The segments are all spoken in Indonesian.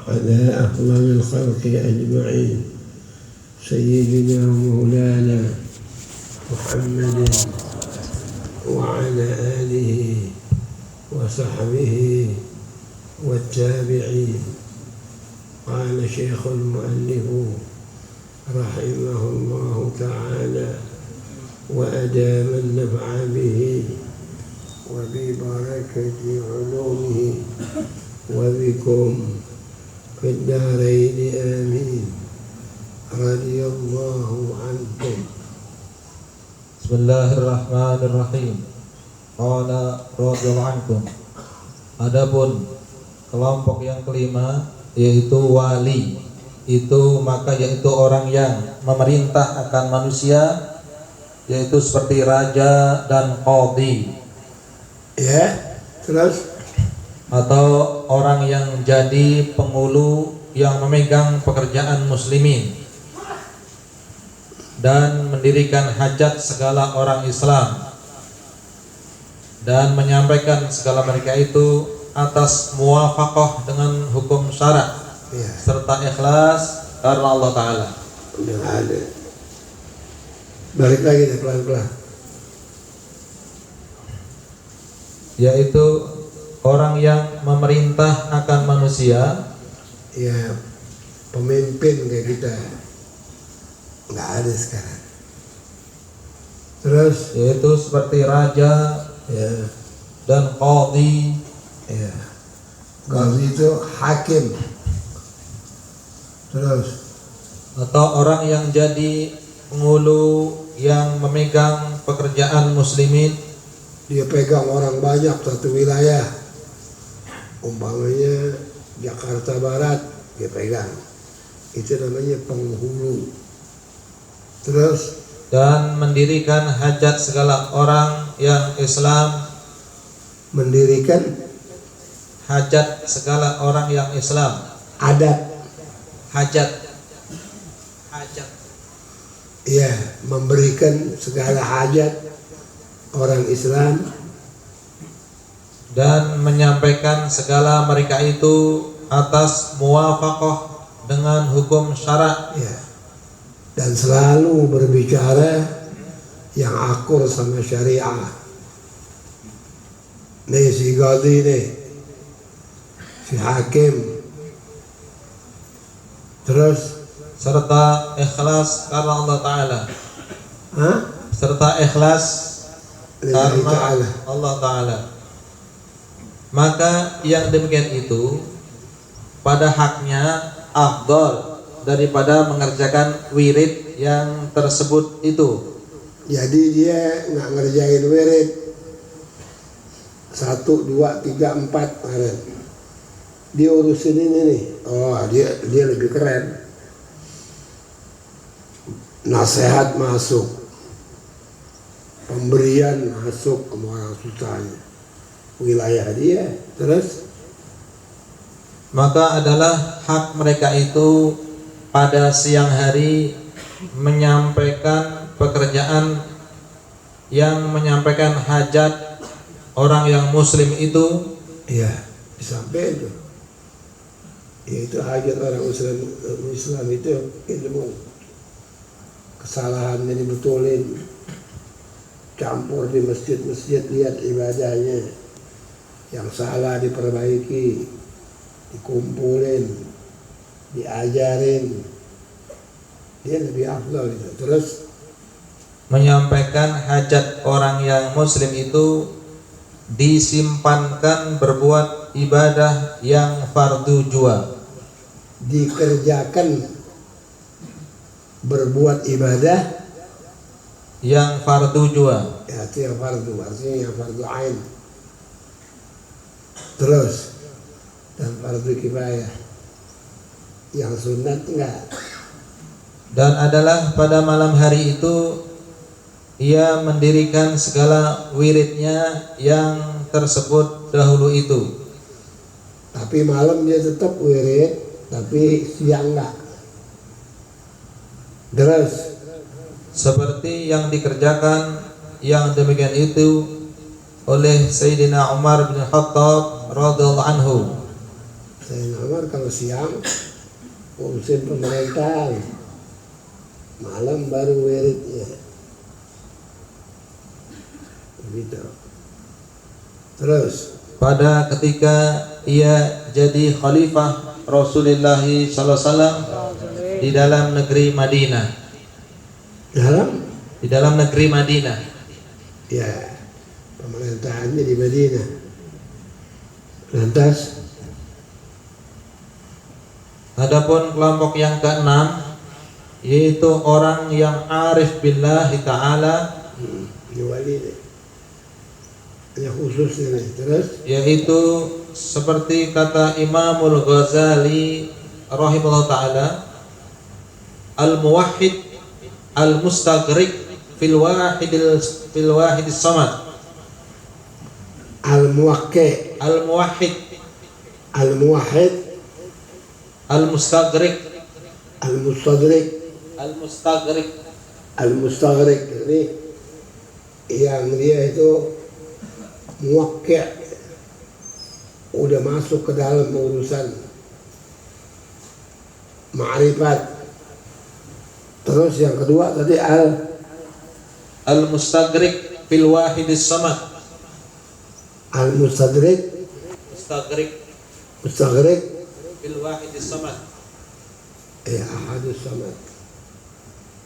على أفضل الخلق أجمعين سيدنا ومولانا محمد وعلى آله وصحبه والتابعين. قال شيخ المؤلف رحمه الله تعالى وأدام النفع به وببركة علومه وبكم في الدارين آمين. رضي الله عنكم. Bismillahirrahmanirrahim. Qala radhiyallahu ankum. Adapun kelompok yang kelima yaitu wali, yaitu orang yang memerintah akan manusia, yaitu seperti raja dan qadhi. Ya, terus atau orang yang jadi penghulu yang memegang pekerjaan muslimin dan mendirikan hajat segala orang Islam dan menyampaikan segala mereka itu atas muwafaqah dengan hukum syarak ya, serta ikhlas karena Allah Ta'ala. udah ada. Balik lagi deh pelan-pelan. Yaitu orang yang memerintah akan manusia, Ya, pemimpin kayak kita nggak ada sekarang. Terus yaitu seperti raja ya, dan qadhi, ya, qadhi itu hakim. Terus atau orang yang jadi penghulu yang memegang pekerjaan muslimin, dia pegang orang banyak satu wilayah, umpamanya Jakarta Barat dia pegang, itu namanya penghulu. Terus dan mendirikan hajat segala orang yang Islam, mendirikan hajat segala orang yang Islam, adat, hajat, ya, memberikan segala hajat orang Islam dan menyampaikan segala mereka itu atas muwafaqah dengan hukum syarak, ya, dan selalu berbicara yang akur sama syariah. Nih si qadhi nih, si hakim. Terus serta ikhlas karena Allah Ta'ala, hah? serta ikhlas Lillahi karena ta'ala. Allah Ta'ala. Maka yang demikian itu pada haknya afdal daripada mengerjakan wirid yang tersebut itu. Jadi dia nggak ngerjain wirid 1, 2, 3, 4 kemarin. Dia urusin ini nih. Oh, dia lebih keren. Nasihat masuk, pemberian masuk ke orang susahnya, wilayah dia. Terus Maka adalah hak mereka itu pada siang hari menyampaikan pekerjaan yang menyampaikan hajat orang yang muslim itu, ya disampaikan tuh. Yaitu hajat orang Islam itu ilmu, kesalahannya dibetulin, campur di masjid-masjid, lihat ibadahnya, yang salah diperbaiki, dikumpulin, diajarin, dia lebih afdal gitu. Terus menyampaikan hajat orang yang muslim itu disimpankan berbuat ibadah yang fardu jua, dikerjakan berbuat ibadah yang fardu jua, ya, itu yang fardu, artinya yang fardu ain. Terus dan fardu kifayah, yang sunat enggak. dan adalah pada malam hari itu ia mendirikan segala wiridnya yang tersebut dahulu itu. Tapi malam dia tetap wirid, tapi siang enggak. Terus Seperti yang dikerjakan yang demikian itu oleh Sayyidina Umar bin Khattab radhiyallahu anhu. Sayyidina Umar kalau siang urusin pemerintahan, malam baru wiridnya. Begitu. Terus pada ketika ia jadi khalifah Rasulullah SAW di dalam negeri Madinah. Di dalam negeri Madinah. Ya, pemerintahannya di Madinah. Lantas adapun kelompok yang keenam, yaitu orang yang arif billahi ta'ala, ini wali nih. Yang khusus ini. Terus yaitu seperti kata Imamul Ghazali rahimahullah ta'ala, al-muwahhid al-mustagrik fil wahidis samad. al-muwahhid Al-muwahhid al-muwahhid al-mustagrik al-mustadrik al-mustagrik al-mustagrik ini yang dia itu muwakki', udah masuk ke dalam urusan ma'rifat. Terus yang kedua tadi al-mustagrik fil wahidis samad. al-mustadrik mustagrik fil wahidis samad. ahadus samad.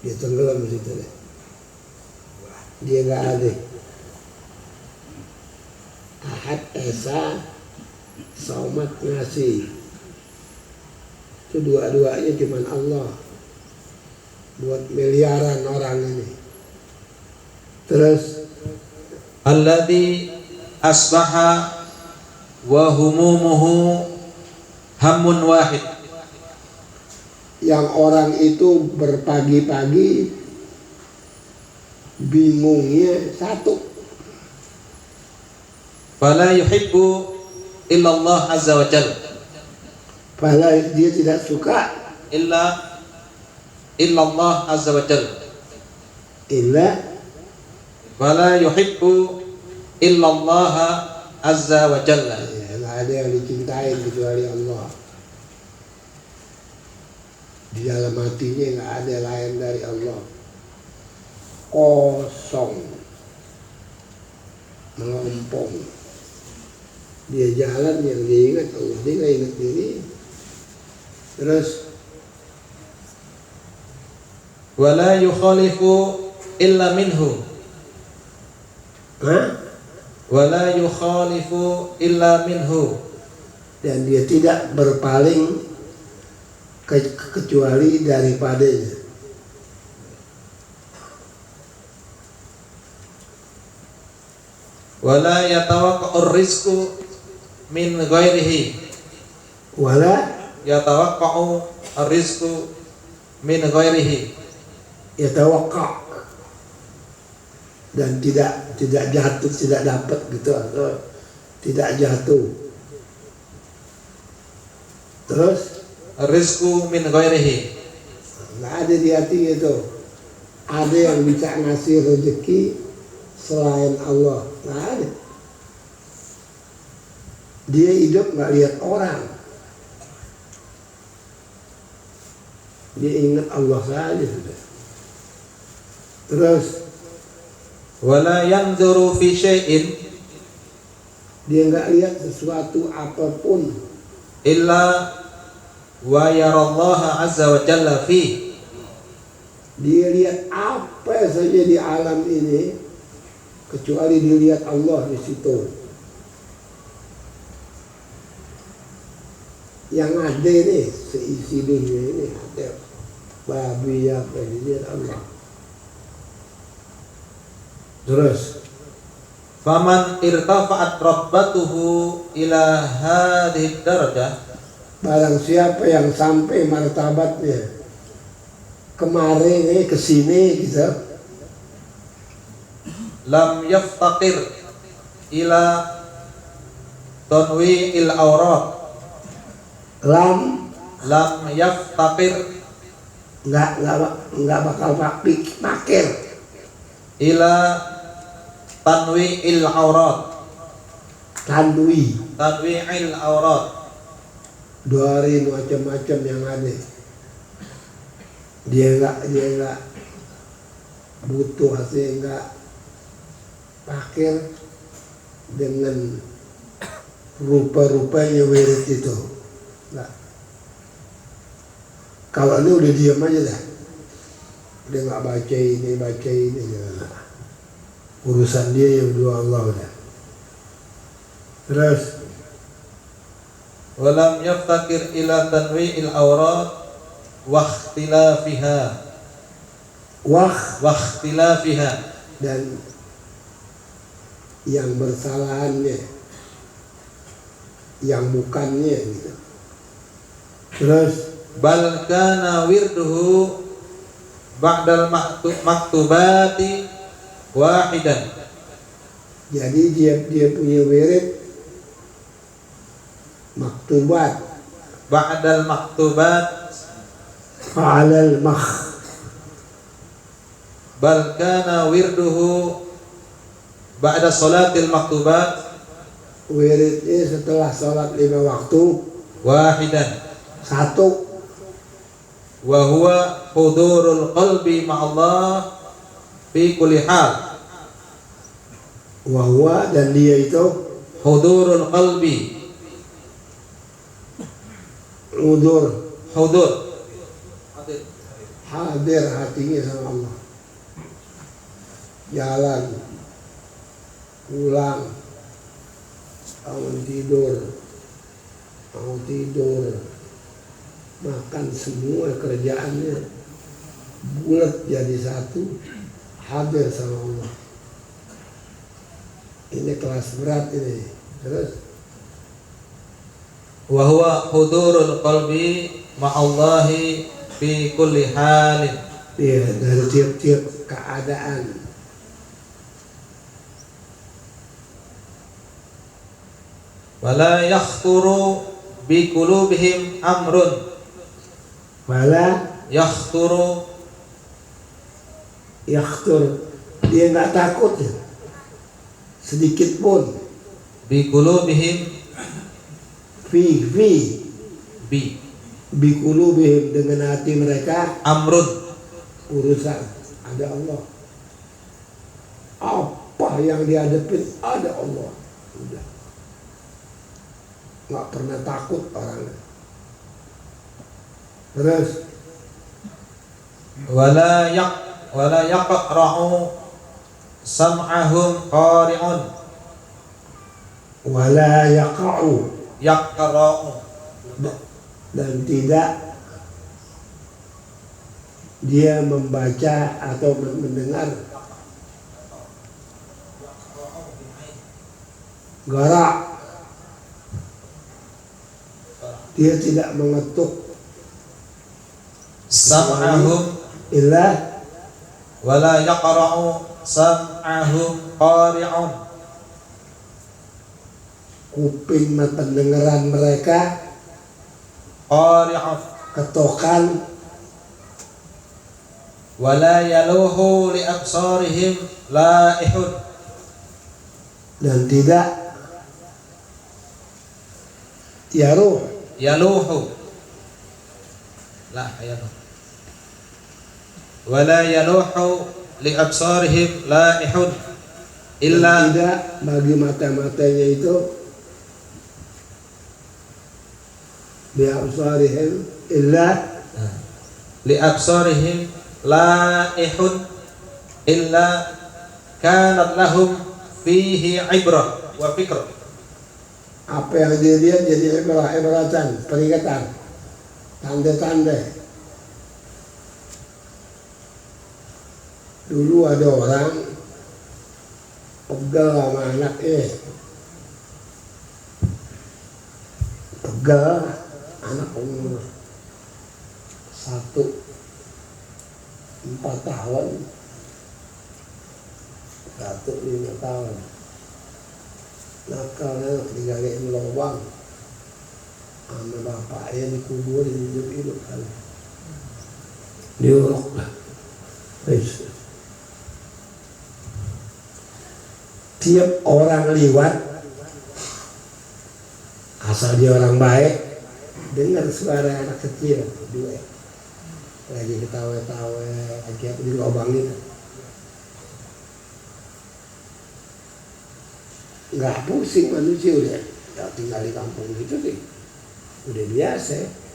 Dia tenggelam di situ deh. Dia nggak ada. Ahad, esa, somad, ngasih. Itu dua-duanya cuman Allah. Buat miliaran orang ini. Terus Alladzi asbaha wa humumuhu hammun wahid. yang orang itu berpagi-pagi bingungnya satu. Fala yuhibbu illa Allah azza wa jalla. Padahal dia tidak suka illa Allah azza wa jalla. illa Fala yuhibbu illa Allah azza wa jalla. nggak ada yang dicintai kecuali Allah. Di dalam hatinya nggak ada lain dari Allah. Kosong, melompong. Dia jalan yang dia ingat Allah, dia nggak ingat diri. Terus Wala yukhalifu illa minhu. Wala yukhalifu illa minhu. Dan dia tidak berpaling kecuali daripadanya. Wala yatawaqqa'ur rizqu min ghairihi. Wala Yatawaqqa'u ar-rizqu min ghairihi. yatawakka, dan tidak jatuh, tidak dapat gitu, atau tidak jatuh. Terus Rizqu min ghairihi. nggak ada di hati itu. Ada yang bisa ngasih rezeki selain Allah, nggak ada. Dia hidup nggak lihat orang, dia ingat Allah saja sudah. Terus Wala yanzuru fi syai'in dia nggak lihat sesuatu apapun illa wa yarallaha azza wa jalla fi. dia lihat apa saja di alam ini kecuali dilihat Allah di situ. Yang ada ini seisi dunia ini ada babi apa dilihat Allah. Terus Faman irtafa'at rabbatuhu ila hadhihi darajah. barang siapa yang sampai martabatnya kemarin ke sini gitu, Lam yaftaqir ila tanwi'il awrad. lam Yaftaqir nggak bakal pakir ila tanwi'il awrad. tanwi Tanwi'il awrad. dari macam-macam yang ada. Dia enggak butuh, artinya enggak pakir dengan rupa-rupanya wirid itu. Nah, kalau ini udah diam aja dah, dia nggak baca ini nah. Urusan dia yang berdua Allah dah. Terus walam yaftakir ila tanwi'il awrad wa ikhtilafiha dan yang bersalahannya, yang bukannya gitu. Terus bal kana wirduhu ba'dal maktubati wahidan. Jadi dia punya wirid maktubat Ba'dal maktubat fa'alal makh. bal kana wirduhu ba'da salatil maktubat Wiridnya setelah sholat 5 waktu wahidan, satu, wa huwa hudurul qalbi ma'allah fi kulli hal. wahwa dan dia itu Hudurul qalbi, udur, hudur hadir hatinya sama Allah, jalan, pulang, mau tidur, makan, semua kerjaannya bulat jadi satu, hadir sama Allah. Ini kelas berat ini. Terus wa huwa hudurul qalbi ma'allahi fi kulli halin. ya, dari tiap-tiap keadaan. Wala yakhturu bi qulubihim amrun. Wala Yakhturu, yakhtur, dia nggak takut ya, sedikit pun. bi qulubihim Fi bi qulubihim, dengan hati mereka amrun. urusan ada Allah. Apa yang dihadapin ada Allah. Udah, nggak pernah takut orangnya. Terus Wala yaqra'u sam'ahum qari'un. wala yaqa'u, Yaqra'u, dan tidak dia membaca atau mendengar garak, dia tidak mengetuk sam'ahum illa wala yaqra'u sam'ahum qari'un. kuping pendengaran mereka Qari'un ketokan, wala yaluhu li absarihim laihun. dan tidak yaruh, Yaluhu la yaluhu wala yaluhu li absarihim laihun dan illa tidak bagi mata-matanya itu bi'absarihim illa li absarihim laihun illa kanat lahum fihi ibrah wa fikr. apa yang dia lihat jadi ibratan, peringatan, tanda-tanda. Dulu ada orang pegal sama anaknya, pegal anak umur 4 tahun, 5 tahun, nakalnya digalein lubang sama bapaknya, dikuburin hidup-hidup kali, diuruk lah. Tiap orang liwat, asal dia orang baik, dengar suara anak kecil dua lagi ketawa-tawa lagi apa di lubang itu, nggak pusing manusia udah ya, tinggal di kampung gitu sih udah biasa.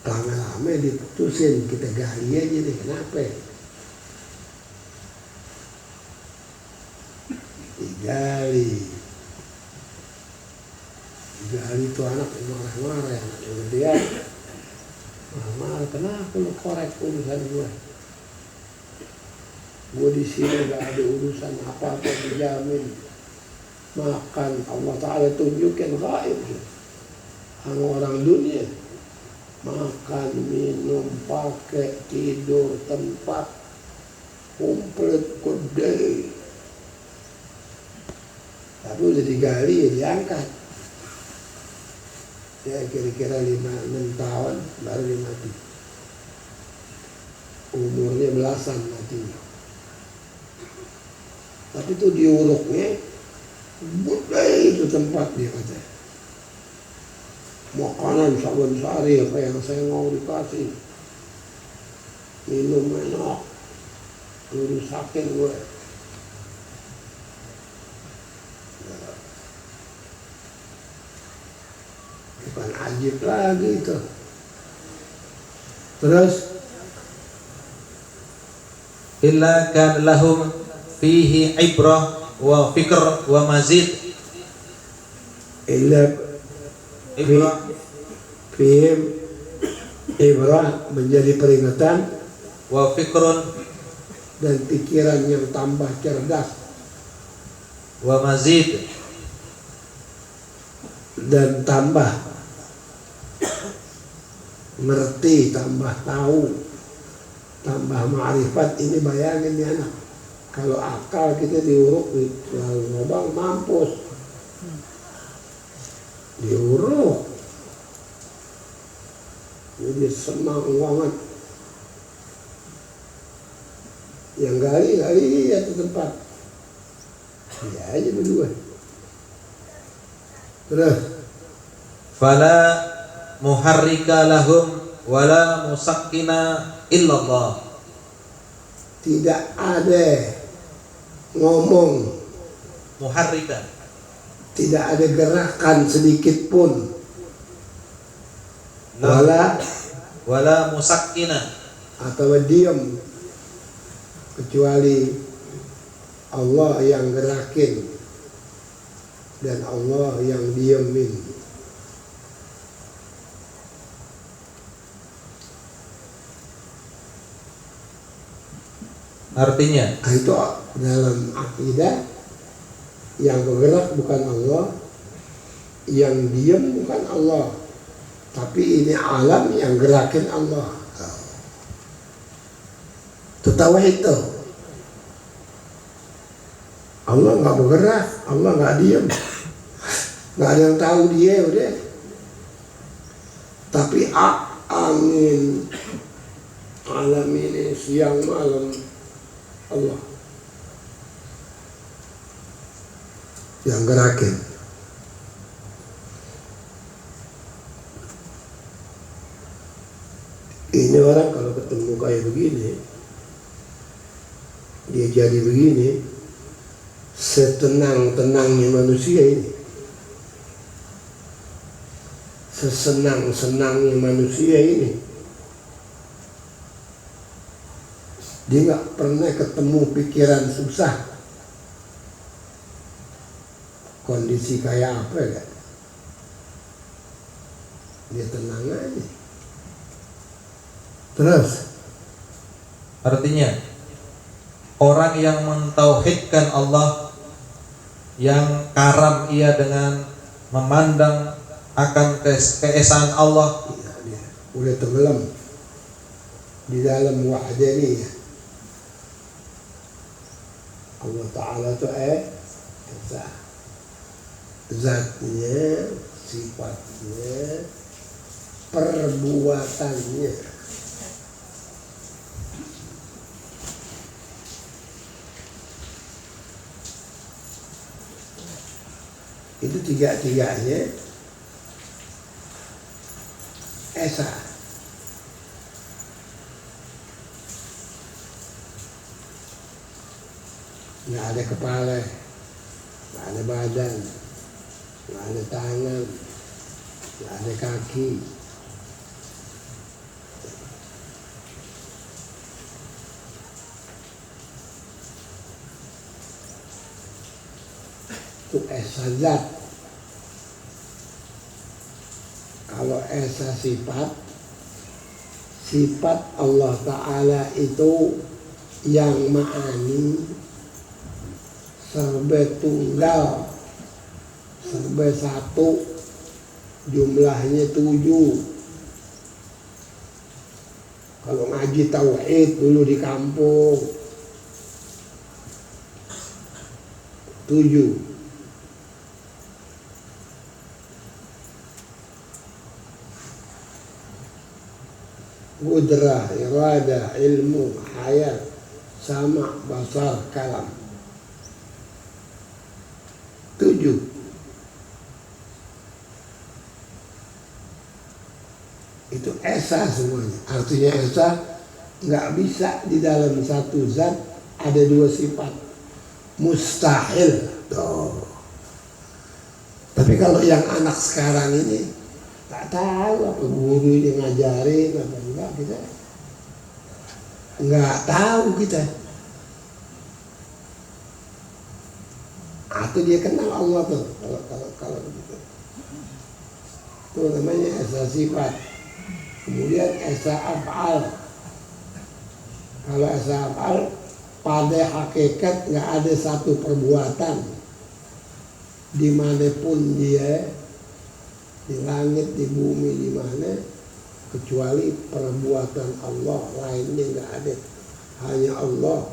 Lama-lama diputusin kita gali aja deh, kenapa digali tuh anak marah-marah ya, anak yang gedean marah-marah, kenapa lu korek urusan gue di sini gak ada urusan apa-apa, dijamin makan Allah Ta'ala tunjukin gaib sama orang dunia, makan, minum, pakai, tidur, tempat komplit gede. Tapi udah digali ya diangkat ya kira-kira 5-6 tahun baru dia mati, umurnya belasan matinya. Tapi itu diuruknya gede itu tempat dia kata, makanan sabun sari apa yang saya mau dikasih, minum enak, rusakin gue. Bukan ajib lagi itu. Terus illa kan lahum fihi ibrah wa fikr wa mazid. illa Ibrah fihim ibrah menjadi peringatan, wa fikrun dan pikiran yang tambah cerdas, wa mazid dan tambah ngerti, tambah tahu, tambah ma'rifat. Ini bayangin ya anak, kalau akal kita diuruk di lubang mampus, diuruk jadi senang banget. Yang gali ya ke tempat dia aja berdua. Terus fala muharrika lahum wala musakkina illallah. tidak ada ngomong, Muharrika tidak ada gerakan sedikit pun, wala musakkina atau diam, kecuali Allah yang gerakin dan Allah yang diamin. artinya Itu dalam akidah, yang bergerak bukan Allah, yang diam bukan Allah, tapi ini alam yang gerakin Allah. Tertawa itu Allah nggak bergerak, Allah nggak diam, nggak ada yang tahu dia udah. Tapi angin alam ini siang malam Allah yang gerakin. Ini orang kalau ketemu kayak begini, dia jadi begini, setenang-tenangnya manusia ini, sesenang-senangnya manusia ini, dia nggak pernah ketemu pikiran susah. Kondisi kayak apa kan? Dia tenang aja. Terus artinya orang yang mentauhidkan Allah, yang karam ia dengan memandang akan keesaan Allah, dia udah tenggelam di dalam wahdaniyah. Allah Ta'ala itu zatnya, sifatnya, perbuatannya. Itu tiga-tiganya esa. Nggak ada kepala, nggak ada badan, nggak ada tangan, nggak ada kaki. Itu esa zat. Kalau esa sifat, sifat Allah Ta'ala itu yang ma'ani, serba tunggal, serba satu, jumlahnya 7. Kalau ngaji tauhid dulu di kampung 7. Qudrah, iradah, ilmu, hayat, sama, basar, kalam. 7. Itu esa semuanya. Artinya esa nggak bisa di dalam satu zat ada 2 sifat. Mustahil. Tuh. Tapi kalau yang anak sekarang ini nggak tahu apa gurunya ngajarin apa enggak, kita nggak tahu kita. Atau dia kenal Allah tuh kalau begitu. Itu namanya esa sifat. Kemudian esa af'al. Kalau esa af'al pada hakikat nggak ada satu perbuatan dimanapun dia, di langit, di bumi, di mana, kecuali perbuatan Allah, lainnya nggak ada. Hanya Allah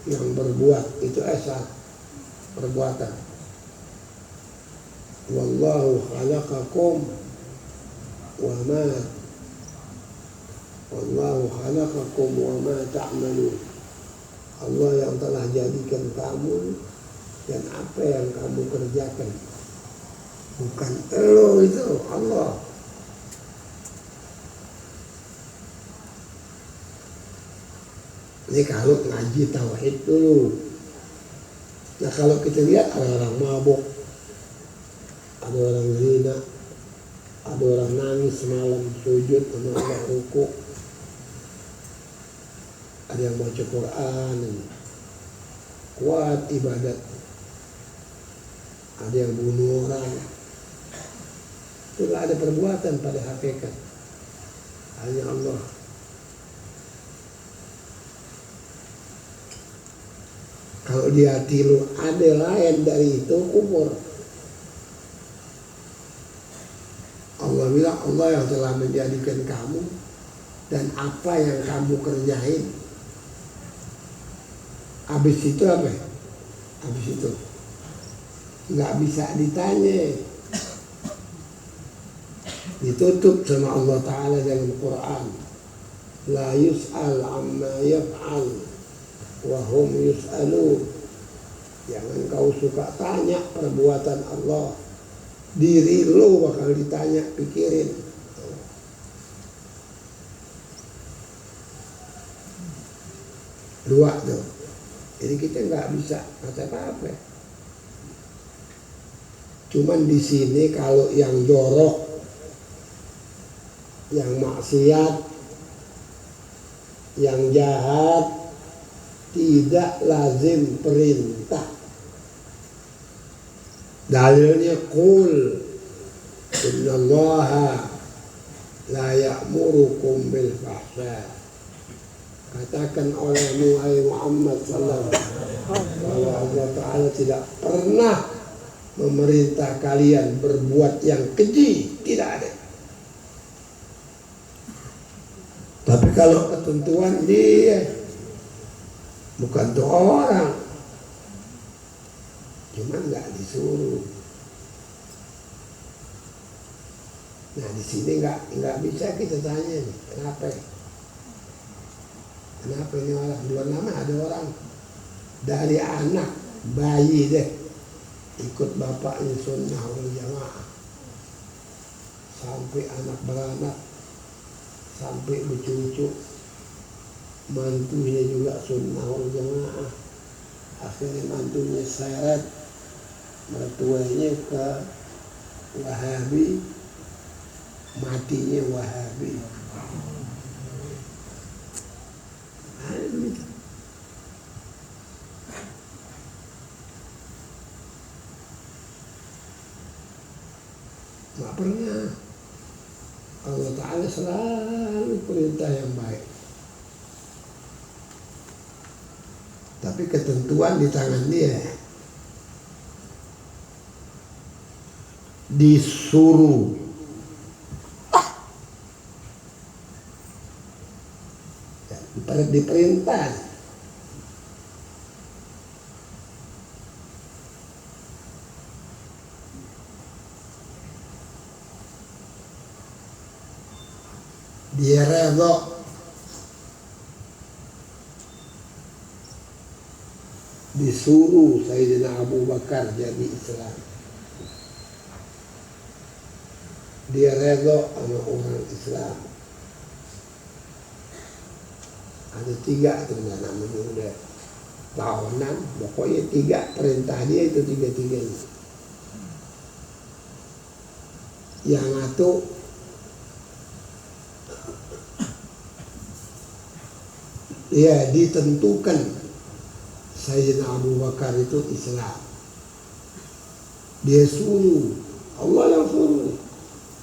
yang berbuat, itu esa perbuatan. Wallahu khalaqakum wa ma ta'malun. Allah yang telah jadikan kamu dan apa yang kamu kerjakan. Bukan elo, itu Allah. Ini kalau ngaji tauhid dulu. Nah kalau kita lihat ada orang mabuk, ada orang zina, ada orang nangis malam sujud sama Allah rukuk, ada yang baca Quran, kuat ibadat, ada yang bunuh orang. Itu gak ada perbuatan pada hakikat, hanya Allah. Kalau di hati lu ada lain dari itu, kufur. Allah bilang Allah yang telah menjadikan kamu dan apa yang kamu kerjain. Habis itu apa? Habis itu nggak bisa ditanya. Ditutup sama Allah Ta'ala dalam Quran. La yus'al amma yaf'al wa hum yus'alun. Jangan kau suka tanya perbuatan Allah. Diri lo bakal ditanya, pikirin. Dua tuh. Jadi kita nggak bisa kata apa-apa. Cuman di sini kalau yang jorok, yang maksiat, yang jahat, tidak lazim perintah. Dalilnya qul innallaha la ya'murukum bil fahsya. Katakan olehmu hai Muhammad sallallahu alaihi wasallam bahwa Allah Ta'ala tidak pernah memerintah kalian berbuat yang keji, tidak ada. Tapi kalau ketentuan dia bukan tuh orang, cuman nggak disuruh. Nah di sini nggak bisa kita tanya nih, kenapa? Kenapa ini orang? Dua nama ada orang dari anak bayi deh ikut bapaknya sunnah wal jamaah sampai anak beranak, sampai bercucu, mantunya juga sunnah wal jamaah. Akhirnya mantunya seret, mertuanya ke Wahabi, matinya Wahabi. Nggak pernah. Allah Ta'ala selalu perintah yang baik. Tapi ketentuan di tangan dia. Disuruh. Diperintah. Dia redha. Disuruh Sayyidina Abu Bakar jadi Islam. Dia redha sama orang Islam. Ada 3 tuh namanya udah tahunan. Pokoknya 3 perintah dia itu 3-3-nya. Yang satu ya ditentukan Sayyidina Abu Bakar itu Islam. Dia suruh, Allah yang suruh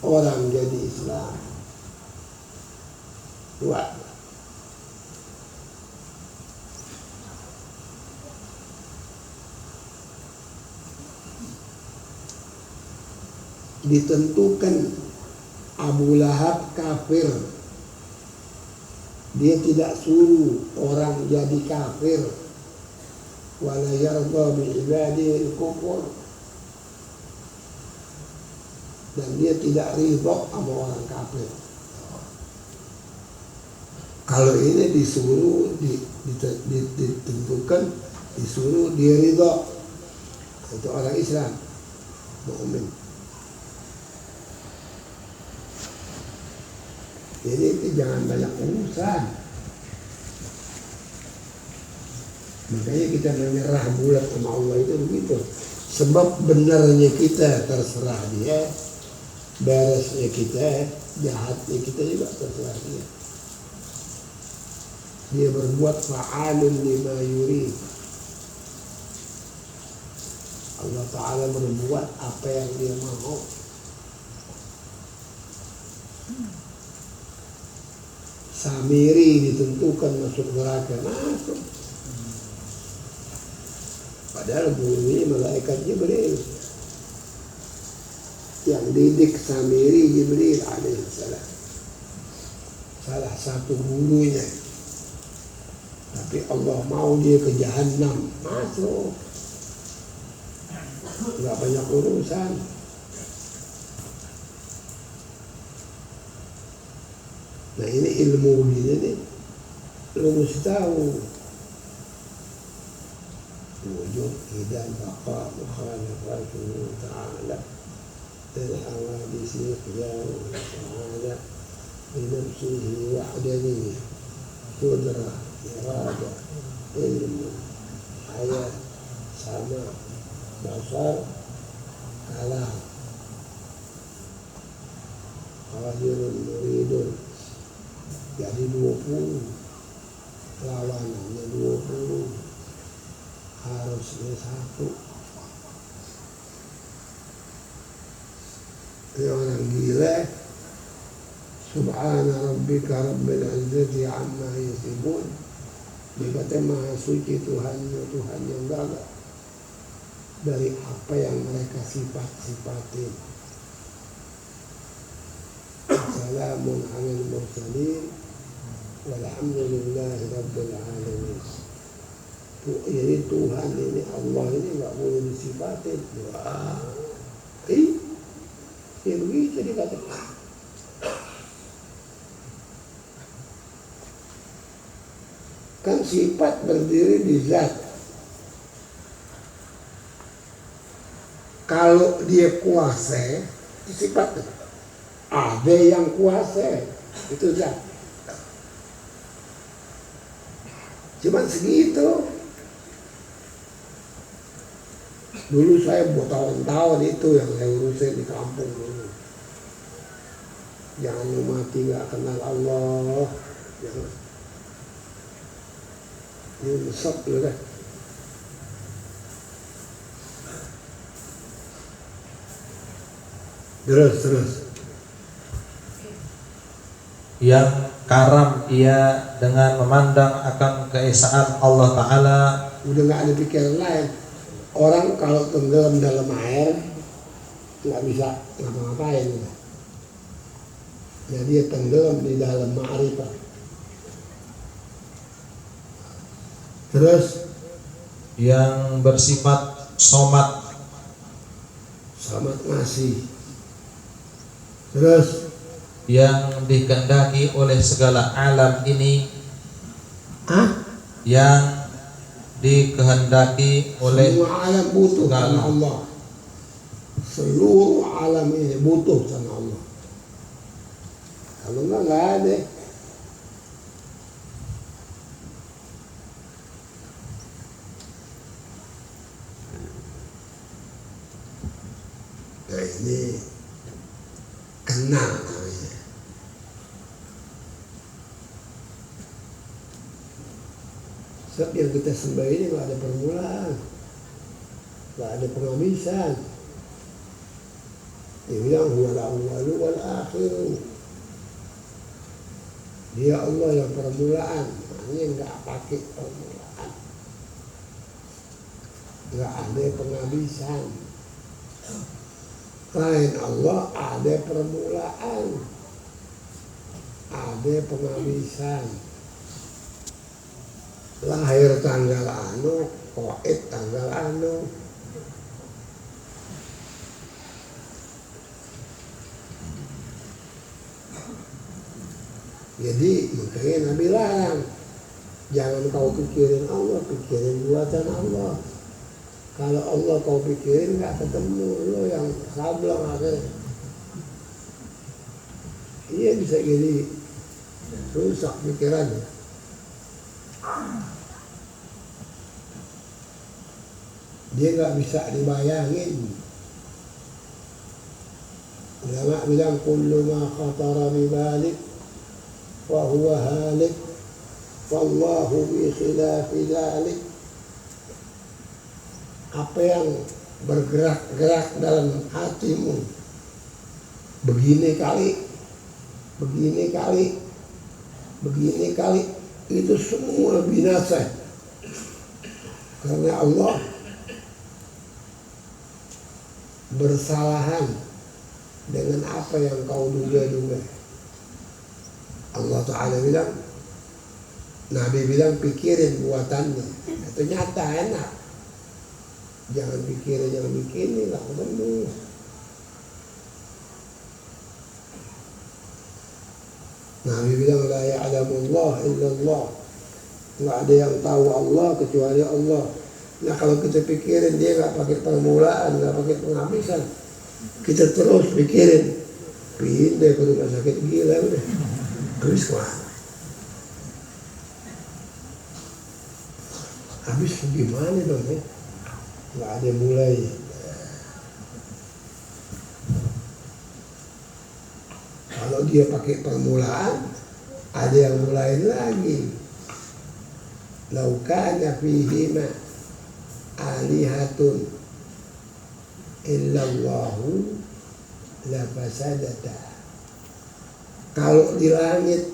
orang jadi Islam. 2. Ditentukan Abu Lahab kafir. Dia tidak suruh orang jadi kafir. Wala yarda bi ibadihi al-kufur. Dan dia tidak ridha sama orang kafir. Kalau ini disuruh, ditentukan, disuruh, dia ridha. Itu orang Islam, mukmin. Jadi itu jangan banyak urusan. Makanya kita menyerah bulat sama Allah itu begitu. Sebab benarnya kita terserah dia, beresnya kita, jahatnya kita juga terserah dia. Dia berbuat fa'alun lima yurid. Allah Ta'ala berbuat apa yang dia mau. Samiri ditentukan masuk neraka, masuk. Padahal gurunya malaikat Jibril. Yang didik Samiri Jibril alaihissalam. Salah satu gurunya. Tapi Allah mau dia ke Jahannam, masuk. Nggak banyak urusan. Nah ini ilmu gini nih, lu mesti tahu wujud, hidan, baqa, mukhalafatuhu ta'ala dan hawadisi qiyam ta'ala binafsihi wahdani qudrah, irada, ilmu, hayat, sama, basar, kalam, qadirun, muridun. Jadi 20 lawanannya 20, harusnya 1. Ini orang gila. Subhana rabbika rabbil izzati amma yasifun. Dia kata maha suci Tuhannya, Tuhan yang gagah dari apa yang mereka sifat-sifatin. Assalamun alal mursalin walhamdulillahi rabbil alamin. Jadi Tuhan ini, Allah ini gak boleh disifatin. Wah, ya begitu dikatakan. Kan sifat berdiri di zat. Kalau dia kuasa, sifat ada yang kuasa itu zat. Cuman segitu. Dulu saya bertahun-tahun itu yang saya urusin di kampung dulu. Jangan lu mati gak kenal Allah. Jangan. Ini mesok dulu kan. Terus. Yang karam ia dengan memandang akan keesaan Allah Ta'ala. Udah gak ada pikiran lain. Orang kalau tenggelam dalam air gak bisa ngapa-ngapain. Jadi dia tenggelam di dalam ma'rifah. Terus yang bersifat somat ngasih. Terus yang dikehendaki oleh segala alam ini, yang dikehendaki oleh semua alam butuh sama Allah. Seluruh alam ini butuh sama Allah. Kalau enggak ada. Nah, ini kenal namanya. Sebab yang kita sembah ini nggak ada permulaan, nggak ada penghabisan. Dia bilang huwal awwalu wal akhiru. Dia Allah yang permulaan, maknanya nggak pakai permulaan, nggak ada penghabisan. Lain Allah ada permulaan, ada penghabisan. Lahir tanggal anu, qaid tanggal anu. Jadi makanya Nabi larang, jangan kau pikirin Allah, pikirin buatan Allah. Kalau Allah kau pikirin gak ketemu, lo yang sableng akhirnya. Iya bisa jadi rusak pikirannya. Dia gak bisa dibayangin. Ulama bilang kullu ma khatara bi balik wa huwa halik wallahu bi khilafi dhalik. Apa yang bergerak-gerak dalam hatimu, begini kali, itu semua binasa. Karena Allah bersalahan dengan apa yang kau duga-duga. Allah Ta'ala bilang, Nabi bilang pikirin buatannya. Itu nyata, enak. Jangan pikirin yang bikin, nggak ketemu. Nabi bilang la ya'lamullah illallah. Nggak ada yang tahu Allah kecuali Allah. Nah kalau kita pikirin dia nggak pakai permulaan, nggak pakai penghabisan, kita terus pikirin, pindah ke rumah sakit gila udah. Habis kemana? Habis gimana dong ya? Nggak ada mulai. Kalau dia pakai permulaan, ada yang mulai lagi. Lau kana fihima alihatun illallahu la fasadata. Kalau di langit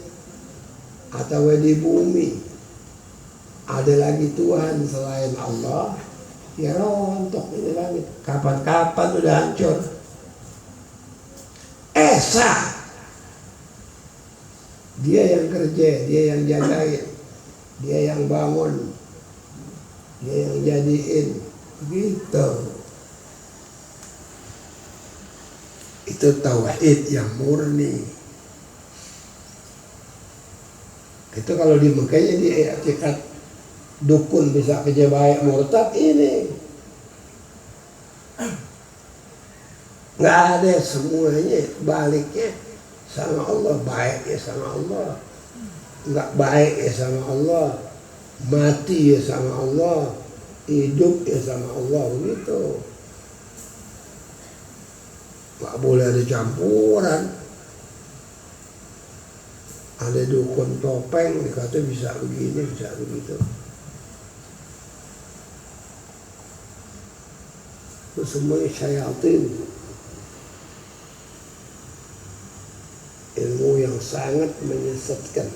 atau di bumi ada lagi Tuhan selain Allah, ya rontok ini langit. Kapan-kapan udah hancur. Esa. Dia yang kerja, dia yang jagain, dia yang bangun, dia yang jadiin. Gitu. Itu tauhid yang murni. Itu kalau di Mekahnya di etikat dukun bisa kerja baik murtad ini. Nggak ada, semuanya baliknya sama Allah, baik ya sama Allah, nggak baik ya sama Allah, mati ya sama Allah, hidup ya sama Allah, begitu. Nggak boleh ada campuran. Ada dukun topeng dikata bisa begini, bisa begitu. Itu semuanya syaitan. Ilmu yang sangat menyesatkan.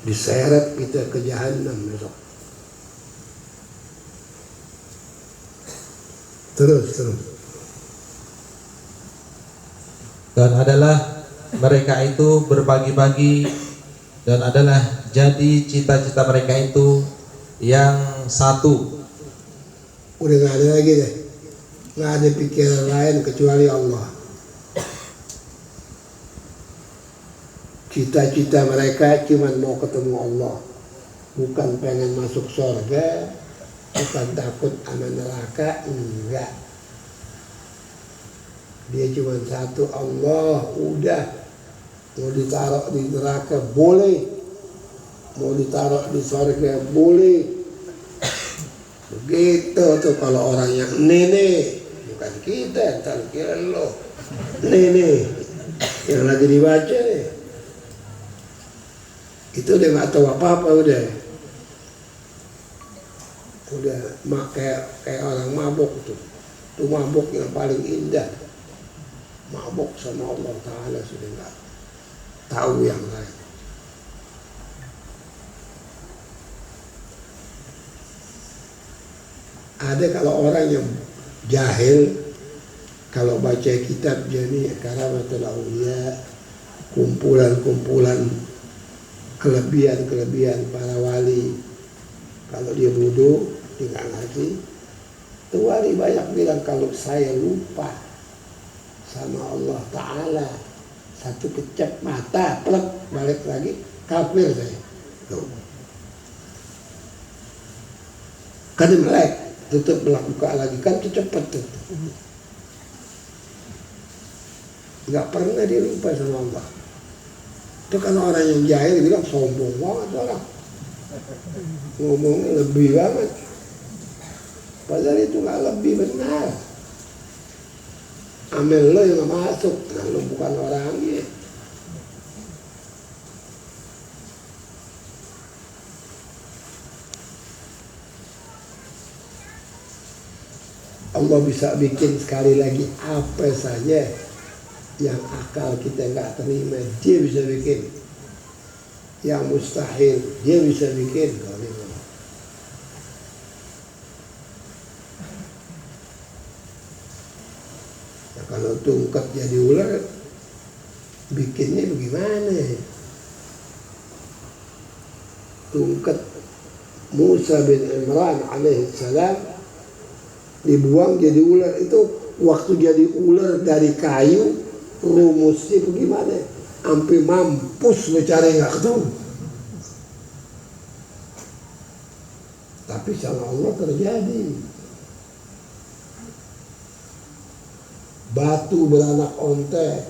Diseret kita ke jahanam besok. Terus. Dan adalah mereka itu berbagi-bagi, dan adalah jadi cita-cita mereka itu yang satu. Udah nggak ada lagi deh, nggak ada pikiran lain kecuali Allah. Cita-cita mereka cuma mau ketemu Allah, bukan pengen masuk surga, bukan takut sama neraka, enggak. Dia cuma satu, Allah, udah. Mau ditaruh di neraka boleh, mau ditaruh di surga boleh. Begitu tuh kalau orang yang nenek, bukan kita, ntar kira lo nenek yang lagi dibaca nih. Itu udah nggak tahu apa-apa, udah kayak orang mabuk tuh. Itu mabuk yang paling indah, mabuk sama Allah Ta'ala, sudah nggak tahu yang lain. Ada kalau orang yang jahil, kalau baca kitab Jami' Karamatul Awliya, kumpulan-kumpulan kelebihan para wali, kalau dia bodoh, dia nggak ngerti. Itu wali banyak bilang, kalau saya lupa sama Allah Ta'ala, satu kecap mata, plek, balik lagi, kafir saya. Tuh. Kan melek, tutup buka lagi, kan itu cepat tuh. Nggak pernah dia lupa sama Allah. Itu kan orang yang jahil bilang sombong banget orang. Ngomongnya lebih banget. Padahal itu nggak lebih, benar. Amel lo yang masuk, nah lo bukan orangnya. Allah bisa bikin sekali lagi apa saja yang akal kita nggak terima, dia bisa bikin. Yang mustahil, dia bisa bikin. Kalau tungkat jadi ular, bikinnya bagaimana? Tungkat Musa bin Imran alaihissalam dibuang jadi ular, itu waktu jadi ular dari kayu, rumusnya bagaimana? Sampai mampus lo cari nggak ketemu. Tapi sama Allah terjadi. Batu beranak ontek.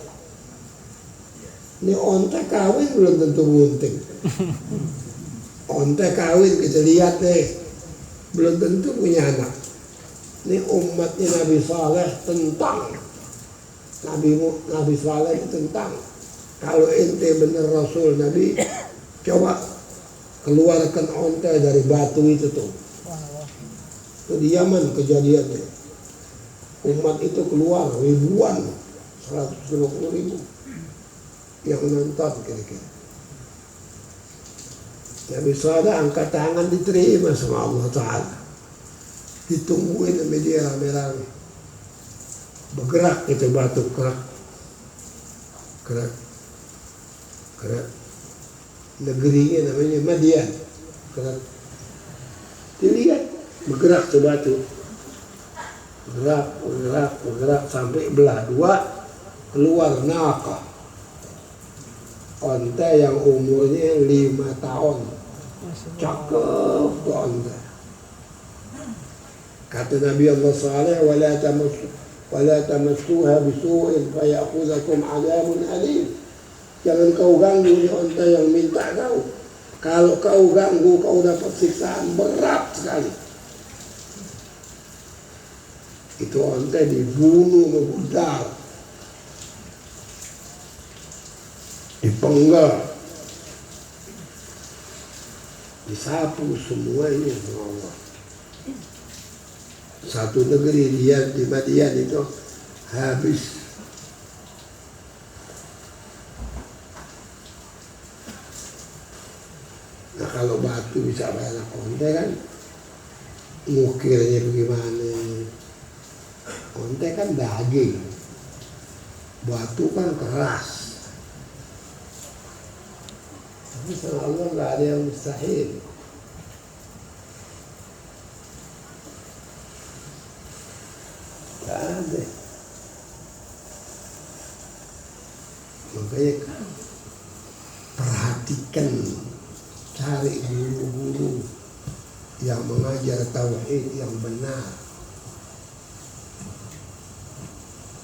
Ini ontek kawin belum tentu bunting. Ontek kawin kita lihat deh, belum tentu punya anak. Ini umatnya Nabi Saleh tentang. Nabi Saleh tentang. Kalau ente bener Rasul Nabi, coba keluarkan ontek dari batu itu tuh. Itu di Yaman kejadiannya. Umat itu keluar ribuan, 120.000 yang nonton kira-kira. Nabi Saleh angkat tangan, diterima sama Allah Ta'ala. Ditungguin sama dia rame-rame. Bergerak itu batu, gerak. Negerinya namanya Madian. Dilihat bergerak tuh batu. Bergerak sampai belah dua, keluar naqah, onta yang umurnya 5 tahun. Cakep tuh onta. Kata Nabi Allah Saleh, wala wala tamassuha bisu'in fayakhudhakum 'adzabun alim. Jangan kau ganggu ni onta yang minta kau. Kalau kau ganggu, kau dapat siksaan berat sekali. Itu onta dibunuh, memudar, dipenggal, disapu semuanya sama Allah. Satu negeri dia di Madian itu habis. Nah kalau batu bisa banyak onte kan, ngukirnya bagaimana? Onte kan daging, batu kan keras. Tapi sama Allah nggak ada yang mustahil. Nggak ada. Makanya perhatikan, cari guru-guru yang mengajar tauhid yang benar.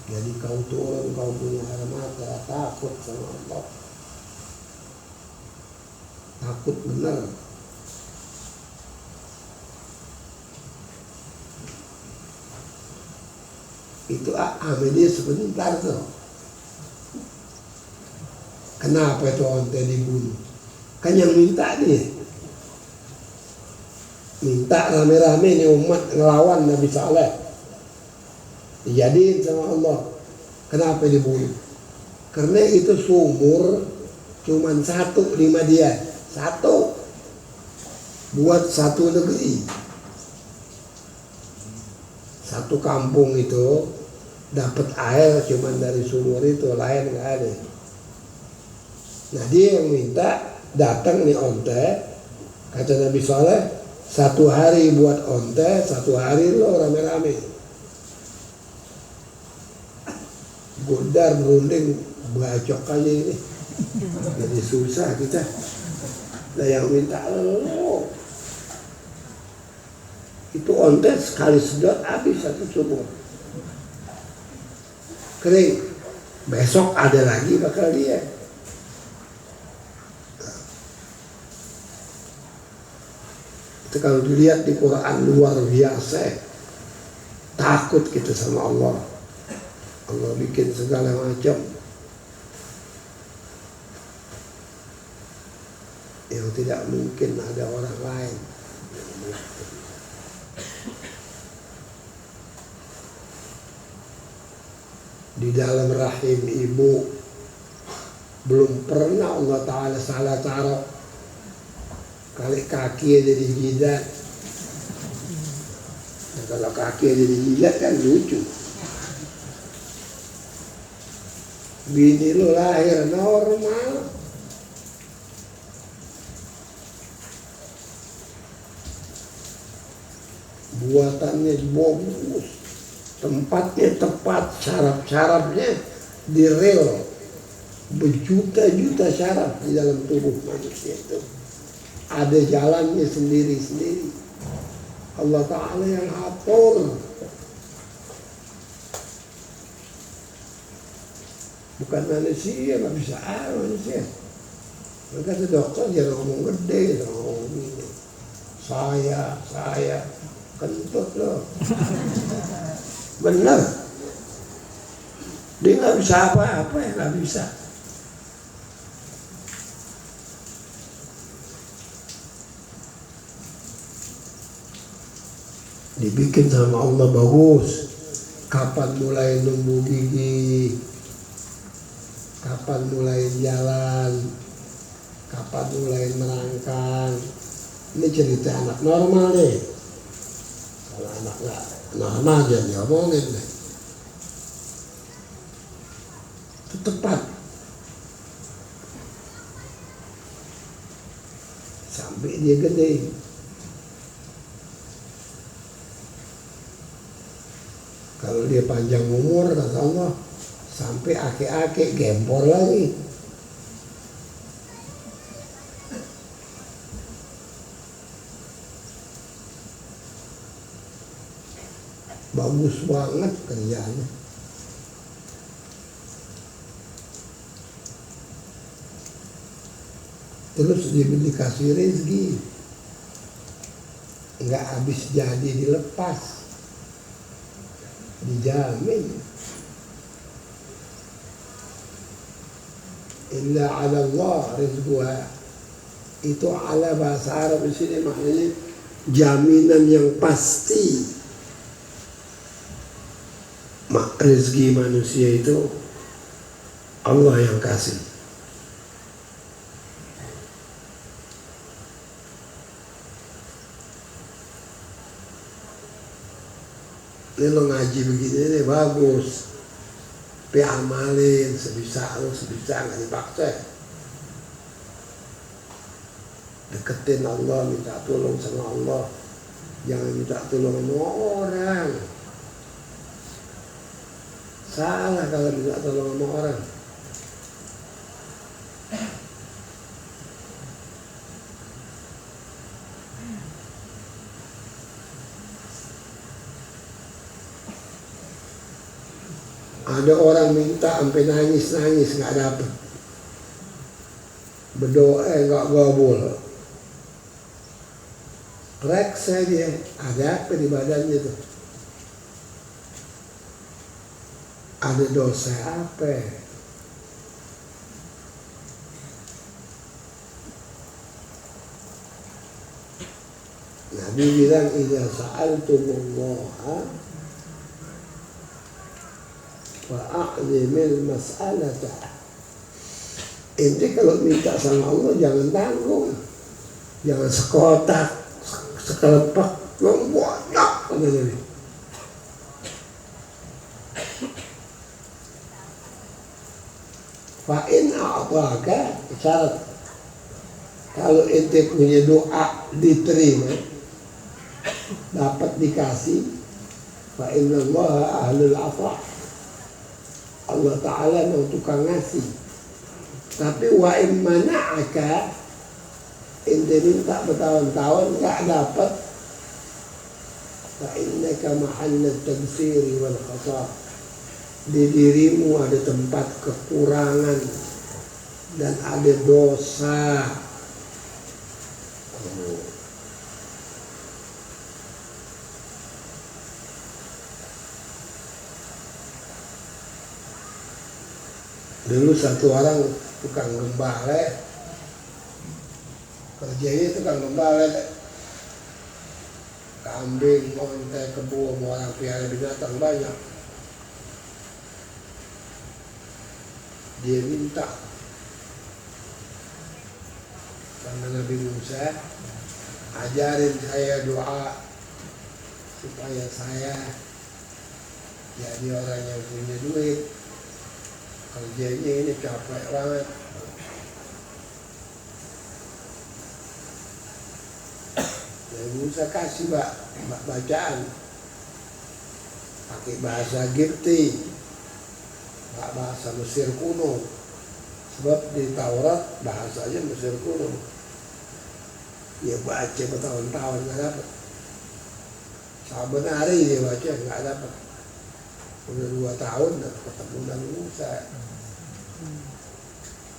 Jadi kau turun, kau punya air mata, takut sama Allah, takut benar. Itu amalnya sebentar tuh. Kenapa itu onte dibunuh? Kan yang minta dia, minta rame-rame nih umat ngelawan Nabi Saleh, dijadiin sama Allah. Kenapa dibunuh? Karena itu sumur cuman satu di Madian, satu buat satu negeri, satu kampung itu dapat air cuman dari sumur itu, lain nggak ada. Nah dia yang minta, datang nih onte, kata Nabi Saleh, satu hari buat onte, satu hari lo rame-rame. Godar berunding, bacok aja ini, jadi susah kita. Nah yang minta lo, itu onte sekali sedot habis satu sumur, kering. Besok ada lagi bakal dia. Itu kalau dilihat di Quran luar biasa, takut kita sama Allah. Allah bikin segala macam yang tidak mungkin ada orang lain yang melakukan. Di dalam rahim ibu belum pernah Allah Ta'ala salah taruh. Kali kaki ada di jidat. Nah, kalau kaki ada di jidat kan lucu. Bini lu lahir normal, buatannya bagus, tempatnya tepat, syaraf-syarafnya direl, berjuta-juta syaraf di dalam tubuh manusia itu. Ada jalannya sendiri-sendiri. Allah Ta'ala yang atur. Bukan manusia, nggak bisa manusia. Maka si dokter jangan ngomong gede, jangan ngomong ini. Saya, kentut loh. Benar. Dia nggak bisa apa-apa ya, nggak bisa. Dibikin sama Allah bagus. Kapan mulai numbuh gigi, kapan mulai jalan, kapan mulai merangkang. Ini cerita anak normal deh. Kalau anak nggak normal jangan diomongin deh. Itu tepat. Sampai dia gede. Kalau dia panjang umur, kata Allah, sampai ake-ake gempor lagi. bagus banget kerjanya. Terus dikasih rezeki, nggak habis jadi dilepas, dijamin. Illa ala Allah rizquha. Itu ala bahasa Arab di sini maknanya jaminan yang pasti. Rezeki manusia itu Allah yang kasih. Ini lo ngaji begini nih bagus, tapi amalin sebisa lo, sebisa nggak dipaksa. Deketin Allah, minta tolong sama Allah, jangan minta tolong sama orang. Salah kalau minta tolong sama orang. Ada orang minta sampai nangis nggak dapet, berdoa nggak gabul, reksa dia, ada apa di badannya tuh? Ada dosa apa? Nabi bilang idza sa'altumullaha fa'azimil mas'alata. Ente kalau minta sama Allah jangan tanggung, jangan sekotak, sekelepak, banyak katanya. Fa'in a'taka, syarat kalau ente punya doa diterima, dapat dikasih, fa'inna Allah ahlul afa. Allah Ta'ala mau tukang ngasih. Tapi wa immana'aka, ente minta bertahun-tahun gak dapat, fa'innaka mahallat tagsiri wal khasar. Di dirimu ada tempat kekurangan dan ada dosa. Dulu satu orang tukang gembala, kerjanya tukang gembala, kambing, onta, kebo, orang piara binatang banyak. Dia minta sama Nabi Musa, ajarin saya doa supaya saya jadi orang yang punya duit. Kerjanya ini capek banget. Nabi Musa kasih bacaan pakai bahasa Gipti, bahasa Mesir kuno, sebab di Taurat bahasanya Mesir kuno. Dia baca bertahun-tahun nggak dapat, saben hari dia baca nggak dapat. Udah 2 tahun dan ketemu Nabi Musa.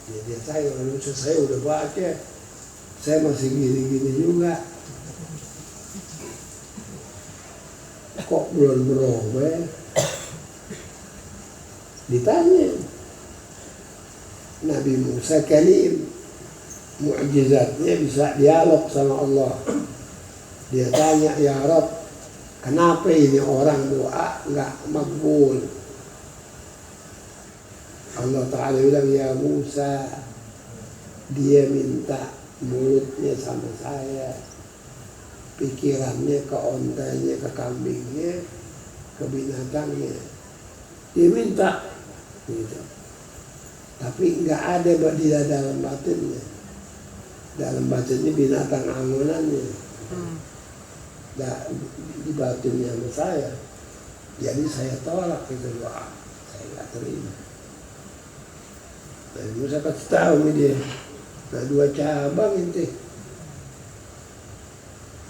Dia saya Nabi Musa, saya udah baca, saya masih gini-gini juga. Kok belum berubah? Ditanya Nabi Musa kalim, mukjizatnya bisa dialog sama Allah. Dia tanya, ya Rabb, kenapa ini orang doa nggak makbul? Allah Ta'ala bilang, ya Musa, dia minta mulutnya sama saya, pikirannya ke ontanya, ke kambingnya, ke binatangnya. Dia minta gitu. Tapi nggak ada di dalam batinnya. Dalam batinnya binatang angonannya. Di batinnya sama saya. Jadi saya tolak itu doa. Saya nggak terima. Dan Musa kasih tahu nih dia. Nah 2 cabang ini.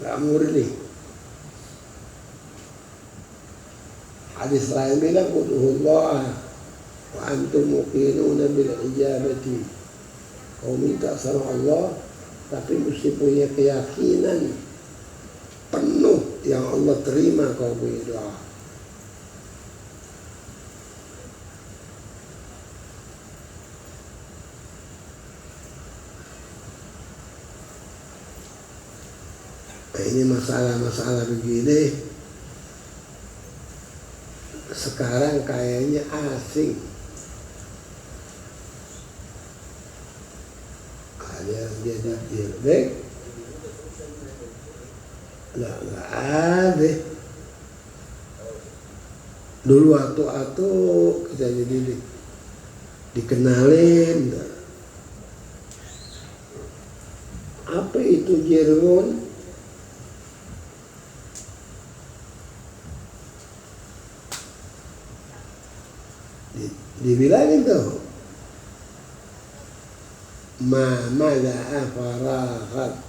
Nggak murni. Hadis lain bilang ud'ullah wa antum muqinuna bil ijabati. Kau minta sama Allah tapi mesti punya keyakinan penuh yang Allah terima kau punya doa. Nah, ini masalah-masalah begini sekarang kayaknya asing. Ada yang jadi jelek, nggak ada. Dulu atu-atu kita jadi dikenalin. Apa itu jargon? Dibilangin tuh ma'mala'a farahat,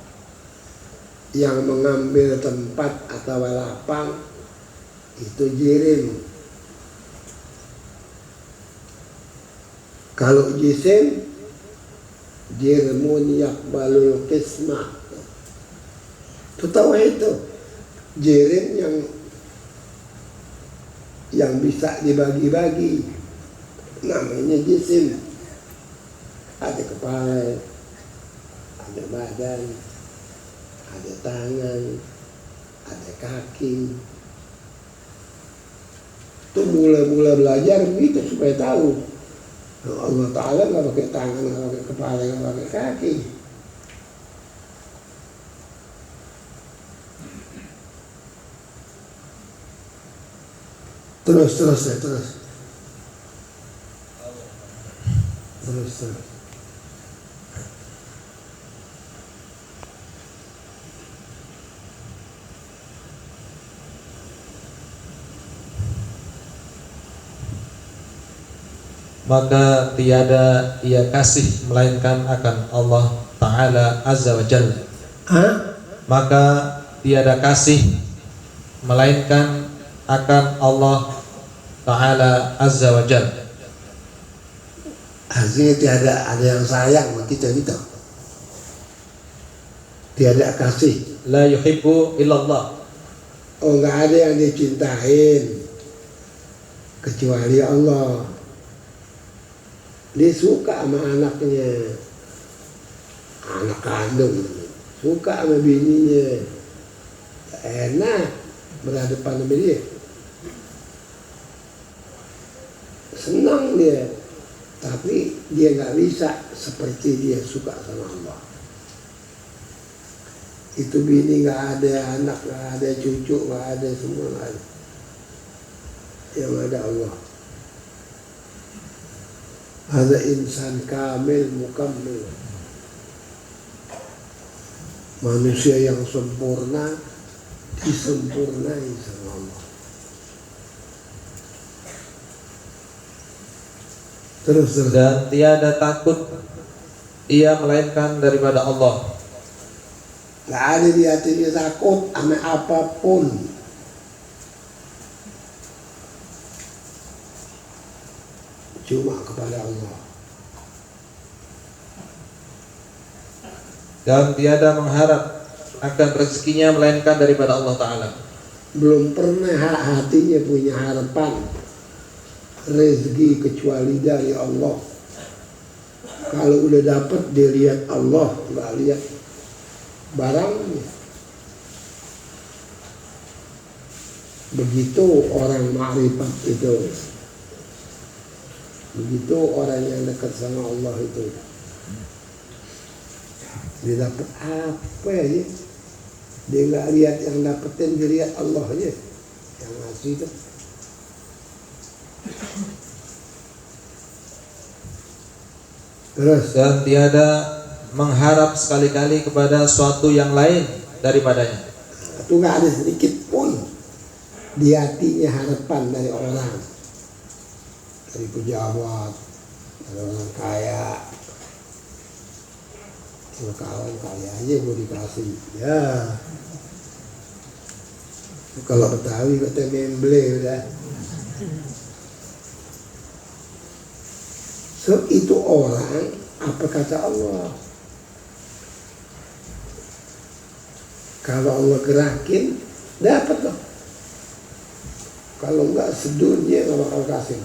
yang mengambil tempat atau lapang itu jirim. Kalau jisim jirmun yakbalul qismah. Itu tahu itu jirim yang bisa dibagi-bagi, namanya jisim. Ada kepala, ada badan, ada tangan, ada kaki. Itu mula-mula belajar begitu supaya tahu Allah Ta'ala nggak pakai tangan, nggak pakai kepala, nggak pakai kaki. Terus. Maka tiada ia kasih melainkan akan Allah Ta'ala Azza wa Jalla. Maka tiada kasih melainkan akan Allah Ta'ala Azza wa Jalla. Artinya tiada ada yang sayang sama kita gitu. Tiada kasih. La yuhibbu illallah. Oh, nggak ada yang dicintain kecuali Allah. Dia suka sama anaknya, anak kandung, suka sama bininya, enak berhadapan sama dia, senang dia, tapi dia nggak bisa seperti dia suka sama Allah. Itu bini nggak ada, anak nggak ada, cucu nggak ada, semua nggak ada. Yang ada Allah. Ada insan kamil mukammil, manusia yang sempurna disempurnai sama Allah. Terus. Dan tiada takut ia melainkan daripada Allah. Gak ada di hatinya takut sama apapun. Cuma kepada Allah. Dan tiada mengharap akan rezekinya melainkan daripada Allah Ta'ala. Belum pernah hatinya punya harapan rezeki kecuali dari Allah. Kalau udah dapat dia lihat Allah, nggak lihat barangnya. Begitu orang ma'rifat itu. Begitu orang yang dekat sama Allah itu. Dia dapat apa ya? Dia nggak lihat yang dapetin, dia lihat Allah aja yang ngasih itu. Terus. Dan tiada mengharap sekali-kali kepada suatu yang lain daripadanya. Itu nggak ada sedikit pun di hatinya harapan dari orang, dari pejabat, dari orang kaya. Kawan kaya aja mau dikasih, ya. Kalau Betawi kata memble udah. So itu orang, apa kata Allah? Kalau Allah gerakin, dapat loh. Kalau enggak sedunia nggak bakal kasih.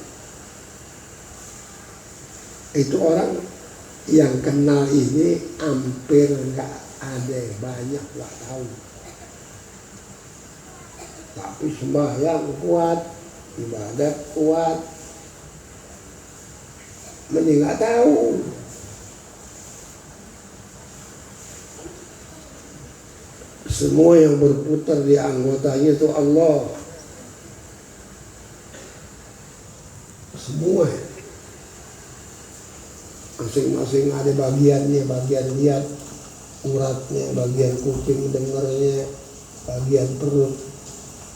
Itu orang yang kenal ini hampir nggak ada, banyak nggak tahu. Tapi sembahyang kuat, ibadat kuat, mending nggak tahu. Semua yang berputar di anggotanya itu Allah. Semua. Masing-masing ada bagiannya, bagian lihat uratnya, bagian kuping dengarnya, bagian perut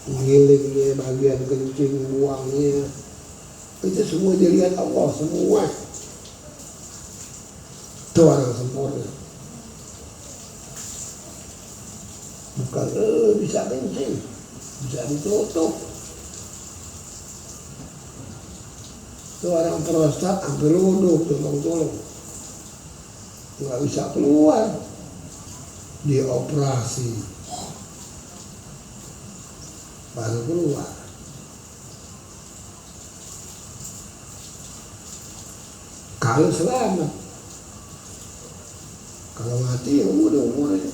ngilingnya, bagian kencing buangnya. Itu semua dilihat Allah semua. Itu orang sempurna. Bukan bisa kencing, bisa ditutup. Itu orang prostat hampir luduk, tolong-tolong. Nggak bisa keluar. Dioperasi. Baru keluar. Kalau selamat. Kalau mati ya udah umurnya.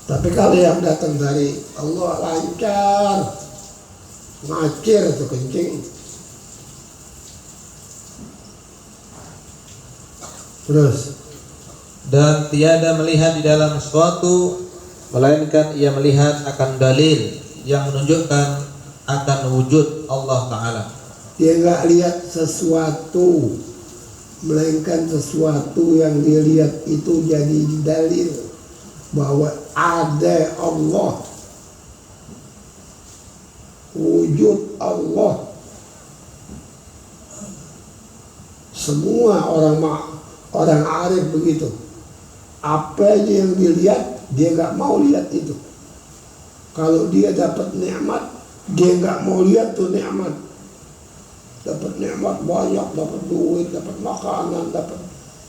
Tapi kalau yang datang dari Allah lancar, ngacir tuh kencing. Terus. Dan tiada melihat di dalam suatu, melainkan ia melihat akan dalil yang menunjukkan akan wujud Allah Ta'ala. Dia nggak lihat sesuatu, melainkan sesuatu yang dia lihat itu jadi dalil bahwa ada Allah, wujud Allah. Semua orang arif begitu. Apa aja yang dilihat, dia nggak mau lihat itu. Kalau dia dapat nikmat, dia nggak mau lihat tuh nikmat. Dapat nikmat banyak, dapat duit, dapat makanan, dapat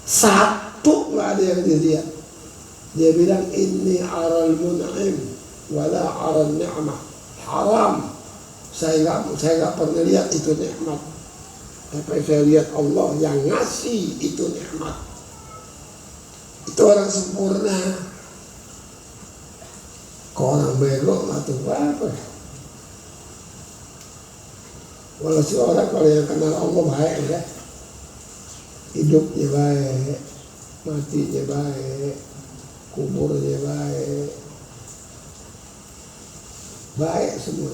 satu nggak ada yang dilihat. Dia bilang inni aral mun'im wala aral ni'mah, haram. Saya nggak pernah lihat itu nikmat. Tapi saya lihat Allah yang ngasih itu nikmat. Itu orang sempurna. Kau orang bego nggak tahu apa. Walau si orang kalau yang kenal Allah baik ya, hidupnya baik, matinya baik, kuburnya baik, baik semua.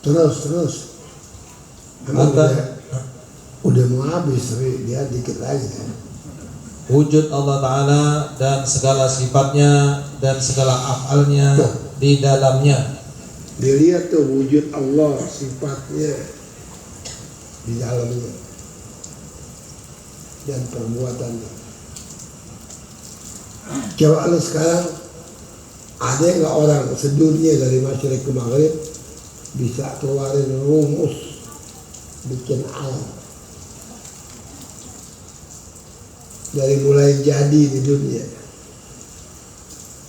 Terus. Udah mau habis, tapi dia dikit lagi kan. Wujud Allah Ta'ala dan segala sifatnya dan segala af'alnya di dalamnya. Dilihat tuh wujud Allah, sifatnya di dalamnya dan perbuatannya. Coba lu sekarang ada nggak orang sedunia dari masyarakat ke maghrib bisa keluarin rumus bikin alam dari mulai jadi di dunia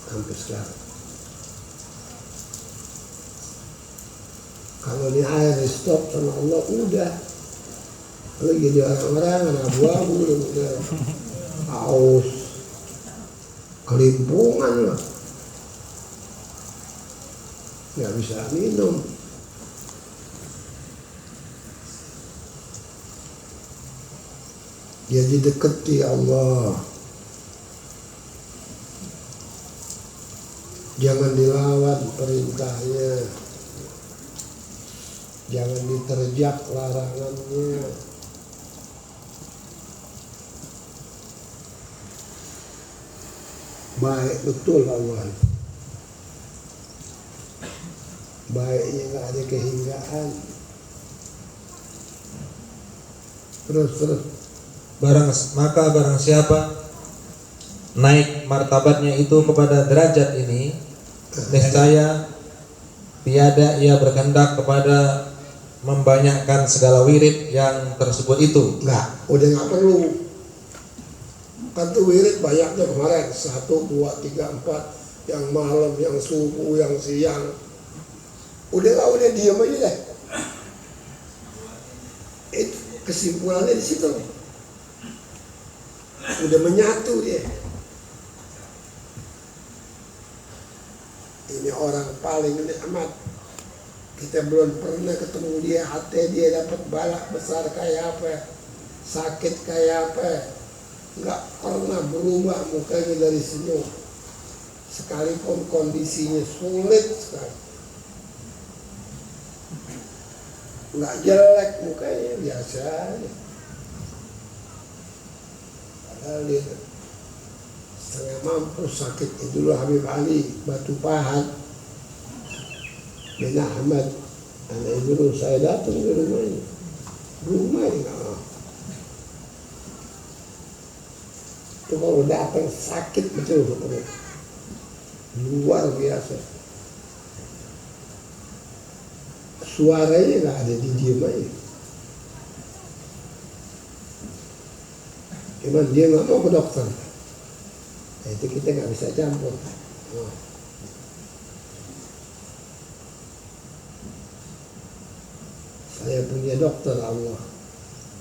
sampai sekarang. Kalau ini air stop sama Allah udah, kalau jadi orang-orang abu-abu udah haus, kelimpungan lah, nggak bisa minum. Jadi deketi Allah, jangan dilawan perintahnya, jangan diterjak larangannya. Baik betul Allah, baiknya nggak ada kehinggaan. Terus Barang siapa naik martabatnya itu kepada derajat ini, niscaya tiada ia berkehendak kepada membanyakkan segala wirid yang tersebut itu. Udah nggak perlu. Kan tuh wirid banyaknya kemarin 1, 2, 3, 4, yang malam, yang subuh, yang siang. Udah diam aja deh. Itu kesimpulannya di situ. Udah menyatu dia. Ini orang paling nikmat. Kita belum pernah ketemu dia, hati dia dapat balak besar kayak apa, sakit kayak apa, nggak pernah berubah mukanya dari senyum. Sekalipun kondisinya sulit sekali, nggak jelek mukanya, biasa aja. Padahal dia setengah mampus sakitnya. Dulu Habib Ali Batu Pahat bin Ahmad, anak ibu saya datang ke rumahnya. Rumahnya nggak mau. Itu kalau datang sakit betul, luar biasa. Suaranya nggak ada, di diem aja. Cuman dia nggak mau ke dokter. Nah, itu kita nggak bisa campur. Saya punya dokter Allah.